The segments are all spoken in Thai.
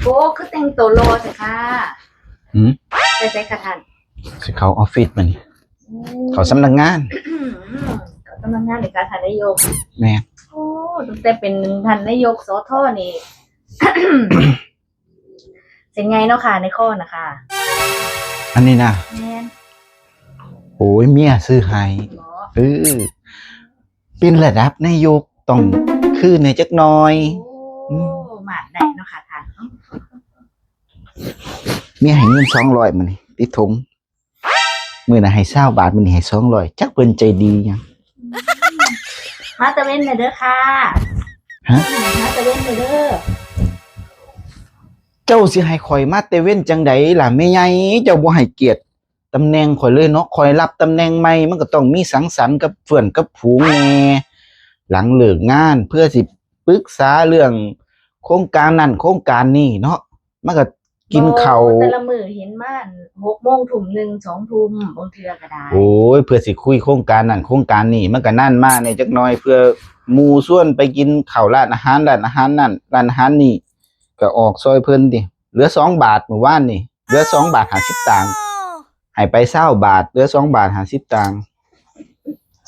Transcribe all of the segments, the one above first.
โอ้คือแต่งตัวรอสิค่ะไปใส่กระทันสิเขาออฟฟิศมันเขาสำนักงานเขาสำนักงานในการทันนายกแม่โอ้ตั้งแต่เป็นทันนายกสทนี่ เป็นไงเนาะค่ะในข้อนะคะอันนี้นะโอ้ยเมียซื้อให้เป็นระดับนายกต้องคือในจักหน่อยมาได้เนาะค่ะท่านเมียให้เงิน200มันนี่ติดถุงมื้อน่ะให้20 บาทมื้อนี้ให้200จักเพิ่นใจดีหยังมาตะเวนเด้อค่ะมาตะเวนเด้อเจ้าสิให้ข่อยมาแต่เว้นจังไดล่ะแม่ใหญ่เจ้าบ่ให้เกียรติตำแหน่งข่อยเลยเนาะข่อยรับตำแหน่งใหม่มันก็ต้องมีสังสรรค์กับเพื่อนกับฝูงแน่หลังเลิกงานเพื่อสิปรึกษาเรื่องโครงการนั้นโครงการนี้เนาะมันก็กินข้าวแต่ละมื้อเห็นมา6 โมงทุ่ม1 2 ทุ่มบางเทื่อก็ได้โอ้ยเพื่อสิคุยโครงการนั้นโครงการนี้มันก็นั่นมาในจักหน่อยเพื่อหมู่ส่วนไปกินข้าวร้านอาหารนั้นร้านอาหารนี้ก็ออกซอยเพิ่นติเหลือ2 บาทเมื่อวานนี่เหลือ2 บาท50 ตังค์ให้ไป20 บาทเหลือ2 บาท50 ตังค์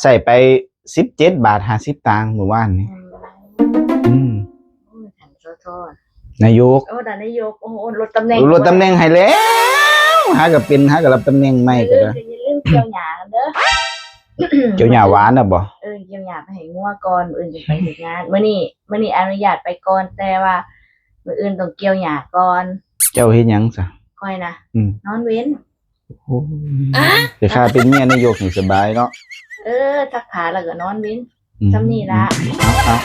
ใส่ไป17 บาท50 ตังค์เมื่อวานนี่นายกนายกโอ้ลดตำแหน่งให้แล้วหากับรับตำแหน่งใหม่ก็ได้อย่าลืมเกี่ยวหญ้าเด้อเกี่ยวหญ้าหวานน่ะบ่เกี่ยวหญ้าไปให้งัวก่อนอื่นจะไปเฮ็ดงานมื้อนี้อนุญาตไปก่อนแต่ว่ามื้ออื่นต้องเกี่ยวหญ้าก่อนเจ้าเฮ็ดหยังซะค่อยนะนอนเว้นแต่ข้าเป็นเมียนายกนี่สบายเนาะทักขาแล้วก็นอนเว้นจำนี่ล่ะเอา